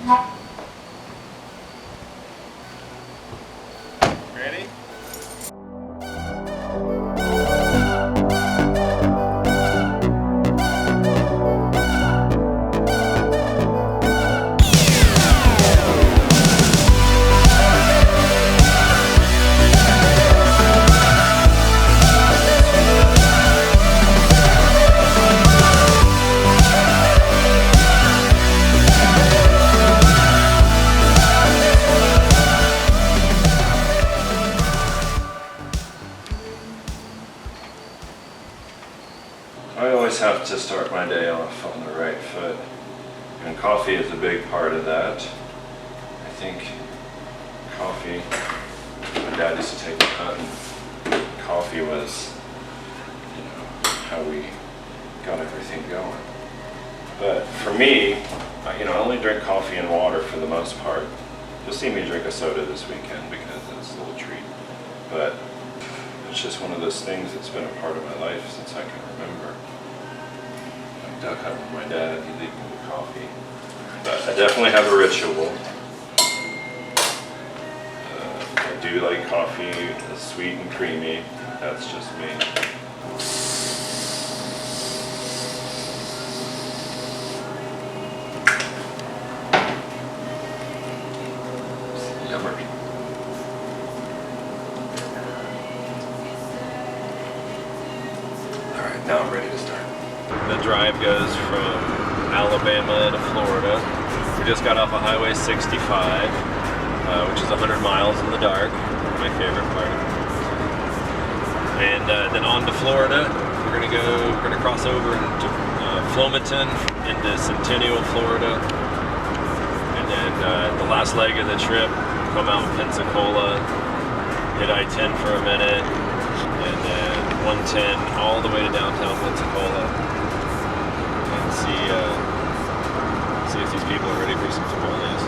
Ready? I always have to start my day off on the right foot, and coffee is a big part of that. I think coffee, my dad used to take me hunting. Coffee was, you know, how we got everything going. But for me, I only drink coffee and water for the most part. You'll see me drink a soda this weekend because it's a little treat. But it's just one of those things that's been a part of my life since I can remember. Like duck hunting with my dad, he'd leave me with coffee. But I definitely have a ritual. I do like coffee, sweet and creamy. That's just me. Now I'm ready to start. The drive goes from Alabama to Florida. We just got off of Highway 65, which is 100 miles in the dark, my favorite part. And then on to Florida. We're gonna cross over into Flomaton, into Centennial, Florida. And then the last leg of the trip, come out in Pensacola, hit I-10 for a minute, and then 110 all the way to downtown Pensacola, and see if these people are ready for some tamales.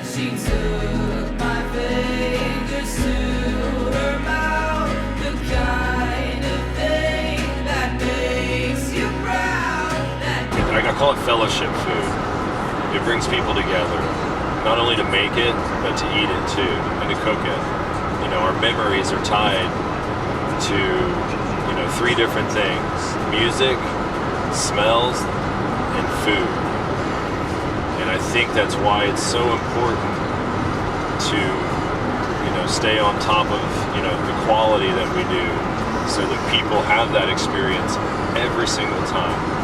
She took my fingers to her mouth, the kind of thing that makes you proud. I call it fellowship food. It brings people together, not only to make it, but to eat it too, and to cook it. Our memories are tied to, 3 different things: music, smells, and food. And I think that's why it's so important to, stay on top of, the quality that we do, so that people have that experience every single time.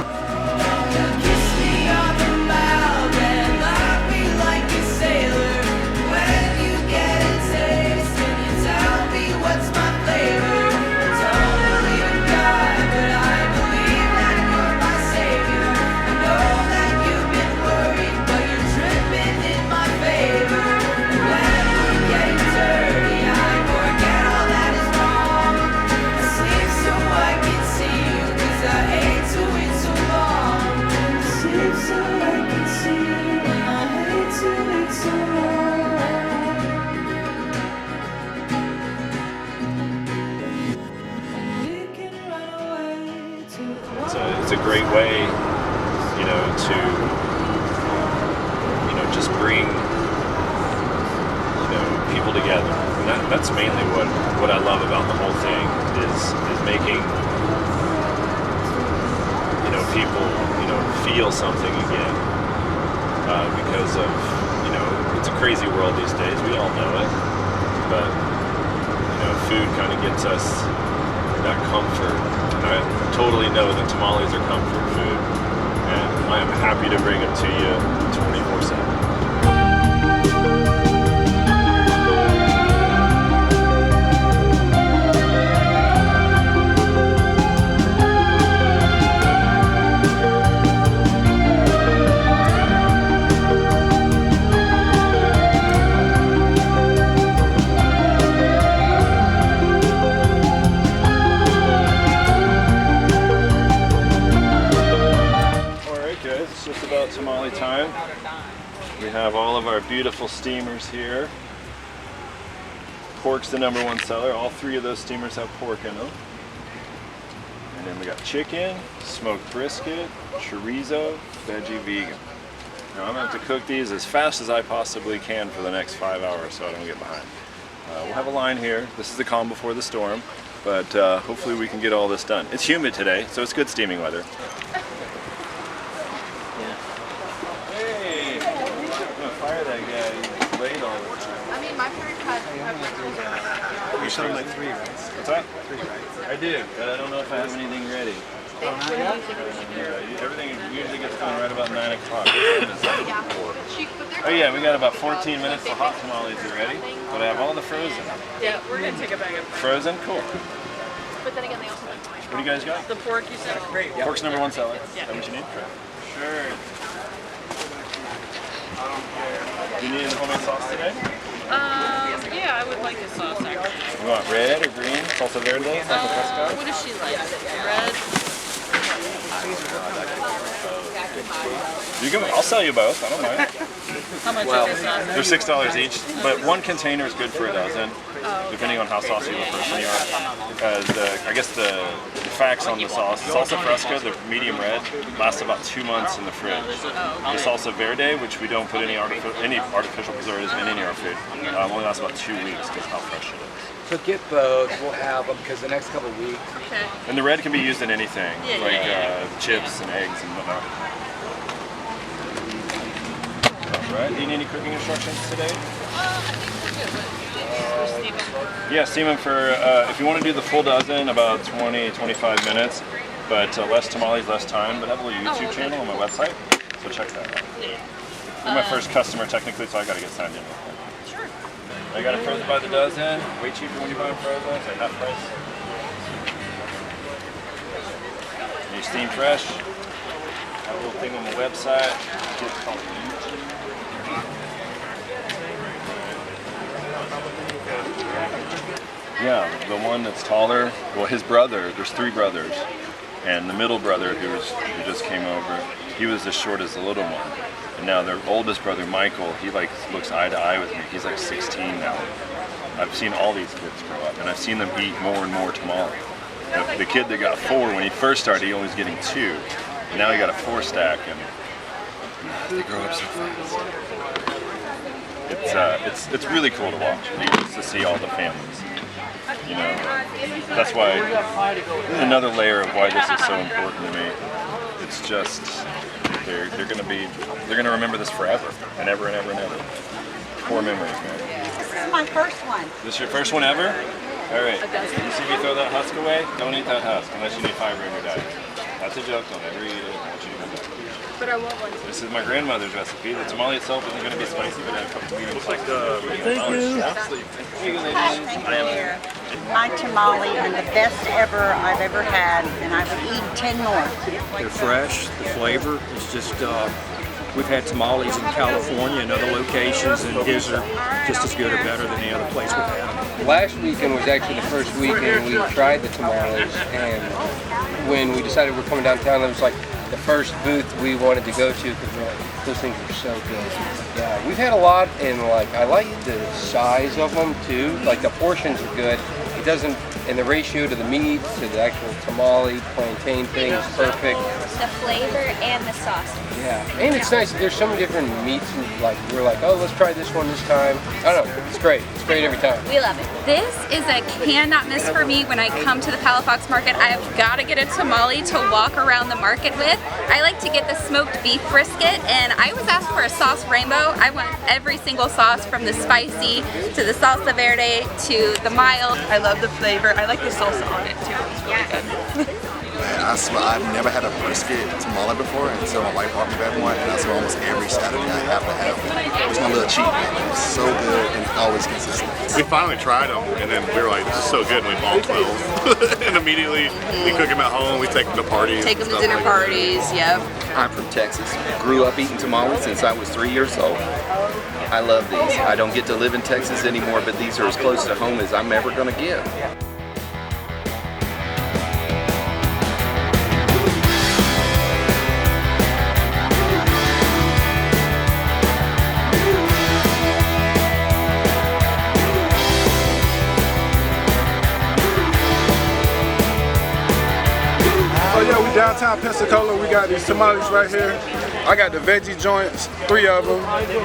It's a great way, to, just bring, people together. And that's mainly what I love about the whole thing is making, people, feel something again. Because of, it's a crazy world these days. We all know it. But, food kind of gets us that comfort. And I totally know that tamales are comfort food, and I am happy to bring them to you 24/7. Tamale time. We have all of our beautiful steamers here. Pork's the #1 seller. All 3 of those steamers have pork in them. And then we got chicken, smoked brisket, chorizo, veggie, vegan. Now I'm gonna have to cook these as fast as I possibly can for the next 5 hours so I don't get behind. We'll have a line here. This is the calm before the storm, but hopefully we can get all this done. It's humid today, so it's good steaming weather. Hey, I'm gonna fire that guy. He's late all the time. I mean, my parents had You showed him like 3, right? What's that? 3, right? I do, but I don't know if I have anything ready. Everything usually gets done right about 9 o'clock. Oh yeah, we got about 14 minutes. The hot tamales are ready, but I have all the frozen. Yeah, we're gonna take a bag of Frozen? Cool. But then again, they also have What do you guys got? the pork you said. Great. Pork's #1 seller. Yeah. Is that what you need? Sure. Do you need the homemade sauce today? Yeah, I would like a sauce actually. You want red or green? Salsa verde? Salsa fresca? What does she like? Red? You can, I'll sell you both. I don't mind. How much is this sauce? They're $6 each, but 1 container is good for a dozen, depending on how saucy of a person you are. Because I guess the facts on the sauce, salsa fresca, the medium red, lasts about 2 months in the fridge. The salsa verde, which we don't put any artificial preservatives in any of our food, only lasts about 2 weeks because how fresh it is. So get both. We'll have them because the next couple of weeks. Okay. And the red can be used in anything, Yeah, like yeah. chips and eggs and whatnot. All right. Do you need any cooking instructions today? I think we're good. Yeah, steam them for, if you want to do the full dozen, about 20-25 minutes. But less tamales, less time. But I have a little YouTube channel on my website, so check that out. You're my first customer technically, so I got to get signed in. Sure. I got it frozen by the dozen. Way cheaper when you buy them frozen. It's like half price. And you steam fresh. Have a little thing on the website. It's called Yeah, the one that's taller, well his brother, there's 3 brothers, and the middle brother who just came over, he was as short as the little one. And now their oldest brother, Michael, he like looks eye to eye with me. He's like 16 now. I've seen all these kids grow up, and I've seen them eat more and more tamale. The kid that got 4, when he first started, he only was getting 2. And now he got a 4 stack, and they grow up so fast. It's really cool to watch, to see all the families. You know, that's why another layer of why this is so important to me. It's just they're gonna remember this forever and ever and ever and ever. Core memories, man. This is my first one. This your first one ever? All right. You see me throw that husk away? Don't eat that husk unless you need fiber in your diet. That's a joke. Don't ever eat it. I want you to know that. But I want one. This is my grandmother's recipe. The tamale itself isn't going to be spicy, but I have a couple medium like My tamale are the best ever I've ever had, and I would eat 10 more. They're fresh, the flavor is just, we've had tamales in California and other locations, and his are just as good or better than any other place we've had. Last weekend was actually the first weekend we tried the tamales, and when we decided we're coming downtown, it was like the first booth we wanted to go to because we're like, those things are so good. Yeah, we've had a lot, and like I like the size of them too. Like the portions are good. It doesn't, and the ratio to the meat to the actual tamale plantain thing is perfect. The flavor and the sauce. Yeah, and it's nice. There's so many different meats, and like we're like, oh, let's try this one this time. I don't know. It's great. It's great every time. We love it. This is a cannot miss for me when I come to the Palafox Market. I've got to get a tamale to walk around the market with. I like to get the smoked beef brisket, and I was asked for a sauce rainbow. I want every single sauce from the spicy to the salsa verde to the mild. I love the flavor. I like the salsa on it too. It's really good. I swear I've never had a brisket tamale before until my wife bought me that one, and I swear almost every Saturday I have to have it. It's my little cheat meal. It's so good and always consistent. We finally tried them, and then we were like, this is so good, and we bought 12. And immediately we cook them at home, we take them to parties. Take them to dinner parties, yep. I'm from Texas. Grew up eating tamales since I was 3 years old. I love these. I don't get to live in Texas anymore, but these are as close to home as I'm ever going to get. downtown Pensacola, we got these tamales right here. I got the veggie joints, 3 of them,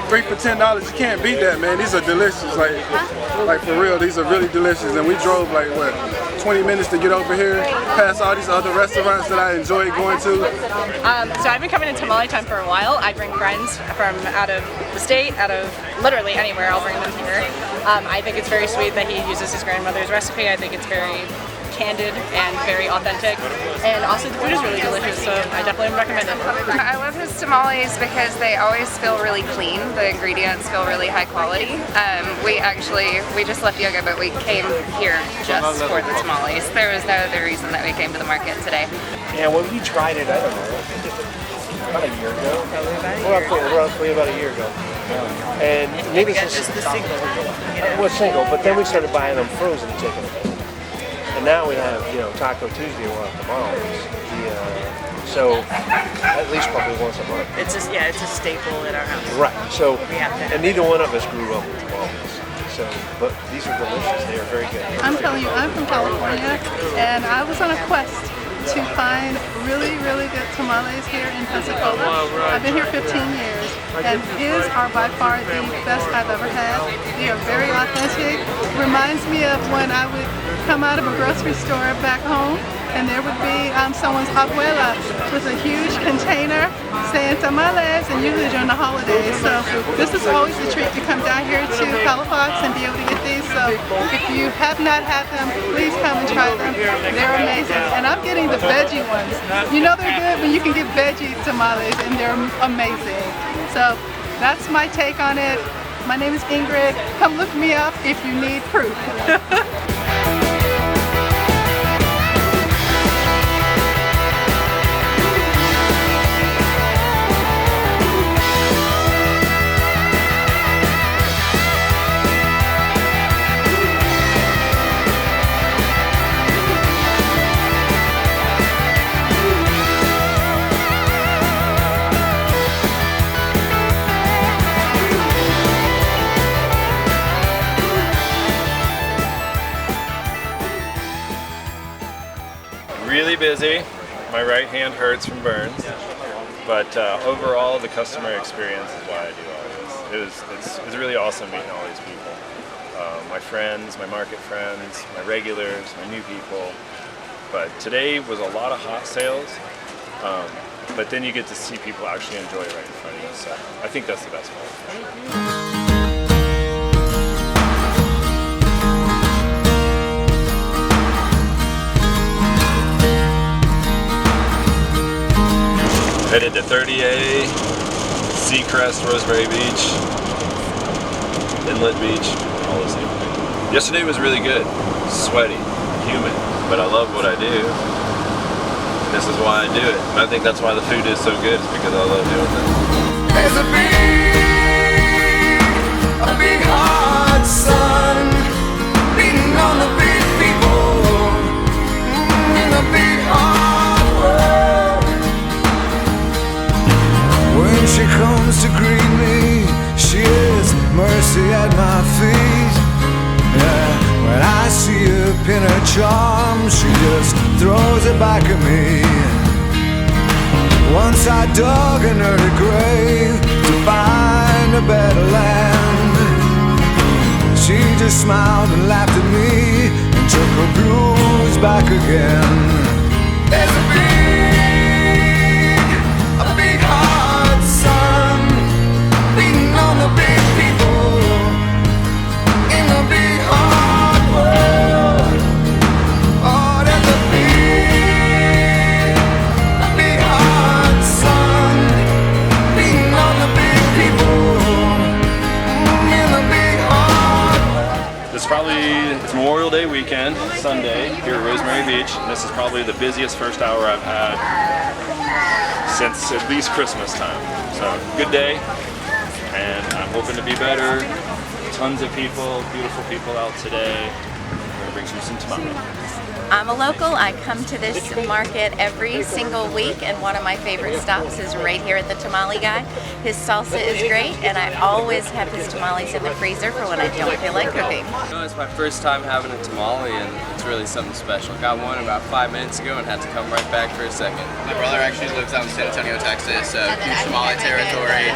3 for $10. You can't beat that, man. These are delicious, like for real. These are really delicious, and we drove like what, 20 minutes to get over here, past all these other restaurants that I enjoy going to. So I've been coming to Tamale Time for a while. I bring friends from out of the state, out of literally anywhere. I'll bring them here. I think it's very sweet that he uses his grandmother's recipe. I think it's very candid and very authentic, and also the food is really delicious, so I definitely recommend it. I love his tamales because they always feel really clean. The ingredients feel really high quality. We just left yoga, but we came here just for the tamales. There was no other reason that we came to the market today. Yeah, well, we tried it, I don't know, about a year ago. Roughly about a year ago. And maybe it's just the single. Well, single, but then we started buying them frozen chicken. And now we have, Taco Tuesday or tamales. So at least probably once a month. It's a staple at our house. Right. So we have that. And neither one of us grew up with tamales. So, but these are delicious. They are very good. I'm telling you, I'm from California, and I was on a quest to find really, really good tamales here in Pensacola. I've been here 15 years, and his are by far the best I've ever had. They are very authentic. Reminds me of when I would come out of a grocery store back home, and there would be someone's abuela with a huge container saying tamales, and usually during the holidays. So this is always a treat to come down here to Palafox and be able to get these. So if you have not had them, please come and try them. They're amazing. And I'm getting the veggie ones. You know they're good when you can get veggie tamales, and they're amazing. So that's my take on it. My name is Ingrid. Come look me up if you need proof. Really busy. My right hand hurts from burns, but overall the customer experience is why I do all this. It's really awesome meeting all these people. My friends, my market friends, my regulars, my new people. But today was a lot of hot sales, but then you get to see people actually enjoy it right in front of you, so I think that's the best part. Headed to 30A, Seacrest, Rosemary Beach, Inlet Beach, all those things. Yesterday was really good, sweaty, humid, but I love what I do. This is why I do it. And I think that's why the food is so good, is because I love doing this. There's a big hot sun beating on the big people in a big hot world. When she comes to greet me, she is mercy at my feet. Yeah, when I see her pin her charm, she just throws it back at me. Once I dug an early grave to find a better land. She just smiled and laughed at me and took her blues back again. There's a big hot sun beating on the big people in the big hot world. Oh, there's a big hot sun beating on the big people in the big hot world. This is it's Memorial Day weekend, Sunday, here at Rosemary Beach, and this is probably the busiest first hour I've had since at least Christmas time. So, good day, and I'm hoping to be better. Tons of people, beautiful people out today. gonna bring you some tamale. I'm a local. I come to this market every single week, and one of my favorite stops is right here at the Tamale Guy. His salsa is great, and I always have his tamales in the freezer for when I don't feel like cooking. It's my first time having a tamale, and it's really something special. Got one about 5 minutes ago and had to come right back for a second. My brother actually lives out in San Antonio, Texas, so huge tamale territory.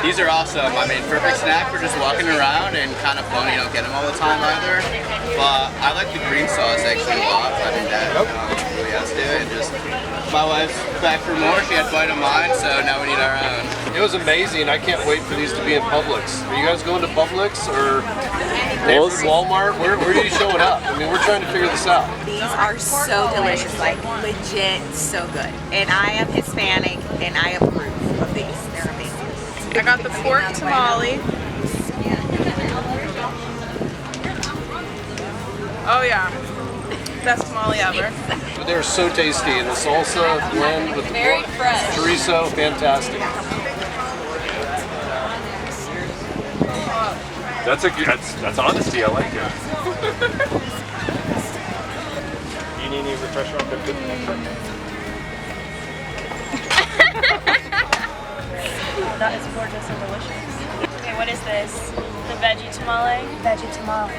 These are awesome. I mean, perfect snack for just walking around and kind of fun. You don't get them all the time either. But I like the green sauce actually a lot. I think that really has to do it. Just my wife's back for more. She had quite a mine, so now we need our own. It was amazing. I can't wait for these to be in Publix. Are you guys going to Publix or Walmart? Where are you showing up? I mean, we're trying to figure this out. These are so delicious, like legit so good. And I am Hispanic, and I approve of these. They're amazing. I got the pork tamale. Oh yeah, best tamale ever. They're so tasty, and the salsa blend with the pork, chorizo, fantastic. That's honesty. I like it. You need any refresher on good That is gorgeous and delicious. Okay, what is this? The veggie tamale? Veggie tamale.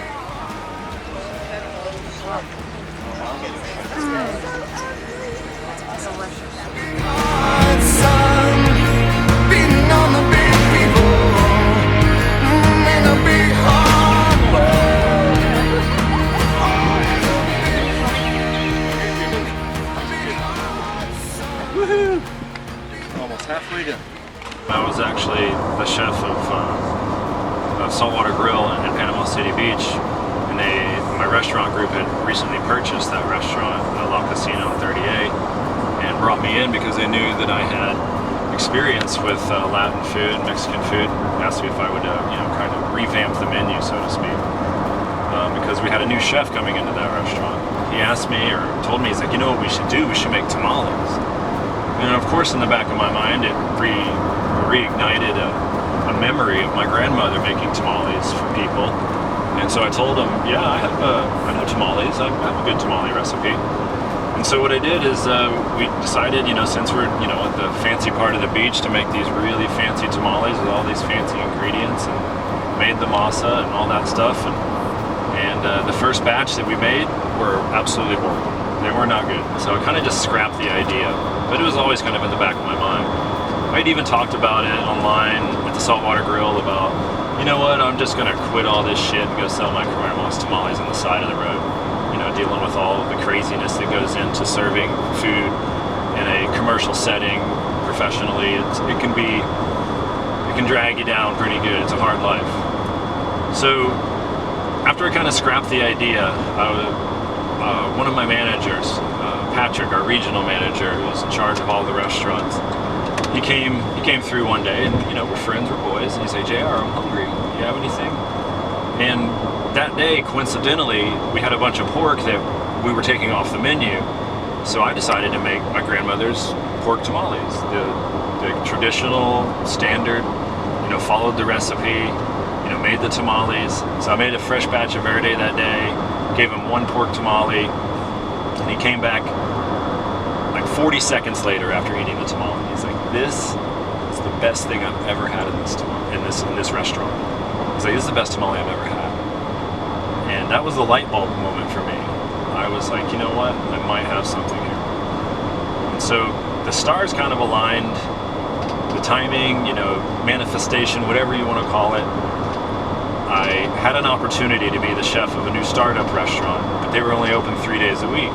Woohoo! Almost halfway done. I was actually the chef of Saltwater Grill in Panama City Beach, and my restaurant group had recently purchased that restaurant, La Casino in 30A, and brought me in because they knew that I had experience with Latin food, Mexican food. Asked me if I would, kind of revamp the menu, so to speak, because we had a new chef coming into that restaurant. He asked me, or told me, he's like, you know what we should do? We should make tamales. And of course, in the back of my mind, it reignited a memory of my grandmother making tamales for people. And so I told him, yeah, I know tamales. I have a good tamale recipe. And so what I did is we decided, since we're at the fancy part of the beach, to make these really fancy tamales with all these fancy ingredients, and made the masa and all that stuff. And the first batch that we made were absolutely horrible. They were not good. So I kind of just scrapped the idea, but it was always kind of in the back of my mind. I'd even talked about it online at the Saltwater Grill about, you know what, I'm just gonna quit all this shit and go sell my grandma's tamales on the side of the road. Dealing with all of the craziness that goes into serving food in a commercial setting professionally. It can drag you down pretty good. It's a hard life. So after I kind of scrapped the idea, one of my managers, Patrick, our regional manager, who's in charge of all the restaurants, he came through one day, and we're friends, we're boys, and he said, JR, I'm hungry. Do you have anything? And that day, coincidentally, we had a bunch of pork that we were taking off the menu. So I decided to make my grandmother's pork tamales, the traditional, standard, followed the recipe, made the tamales. So I made a fresh batch of verde that day, gave him one pork tamale, and he came back like 40 seconds later after eating the tamale. He's like, this is the best thing I've ever had in this restaurant. He's like, this is the best tamale I've ever had. And that was the light bulb moment for me. I was like, you know what? I might have something here. And so the stars kind of aligned, the timing, manifestation, whatever you want to call it. I had an opportunity to be the chef of a new startup restaurant, but they were only open 3 days a week.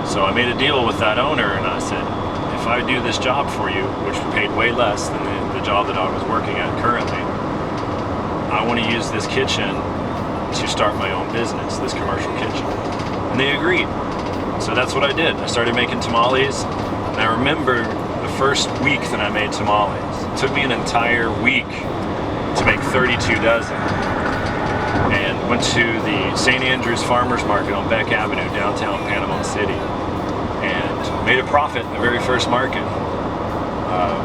So I made a deal with that owner, and I said, if I do this job for you, which paid way less than the job that I was working at currently, I want to use this kitchen to start my own business, this commercial kitchen. And they agreed. So that's what I did. I started making tamales, and I remember the first week that I made tamales. It took me an entire week to make 32 dozen. And went to the St. Andrews Farmers Market on Beck Avenue, downtown Panama City, and made a profit in the very first market.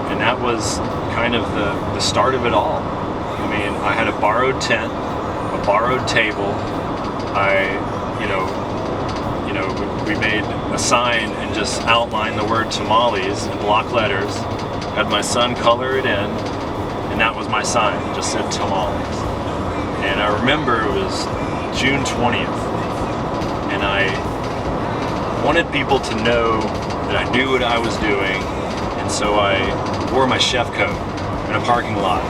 And that was kind of the start of it all. I mean, I had a borrowed tent, a borrowed table, we made a sign and just outlined the word tamales in block letters, had my son color it in, and that was my sign. It just said tamales. And I remember it was June 20th, and I wanted people to know that I knew what I was doing, and so I wore my chef coat in a parking lot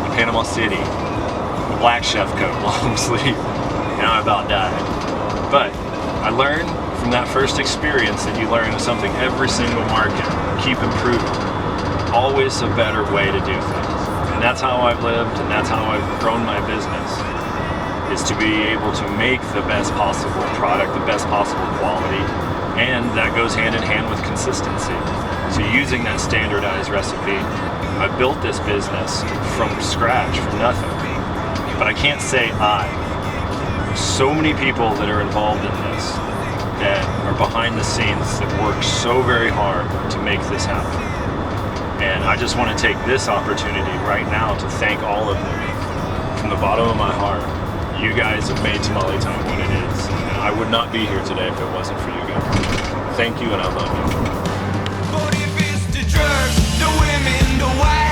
in Panama City, a black chef coat, long sleeve, and I about died. But I learned from that first experience that you learn something every single market. Keep improving. Always a better way to do things. And that's how I've lived, and that's how I've grown my business, is to be able to make the best possible product, the best possible quality, and that goes hand in hand with consistency. So using that standardized recipe, I built this business from scratch, from nothing. But I can't say I. So many people that are involved in this, that are behind the scenes, that work so very hard to make this happen. And I just want to take this opportunity right now to thank all of them from the bottom of my heart. You guys have made Tamale Time what it is, and I would not be here today if it wasn't for you guys. Thank you, and I love you. But if it's the drugs, the women, the wives,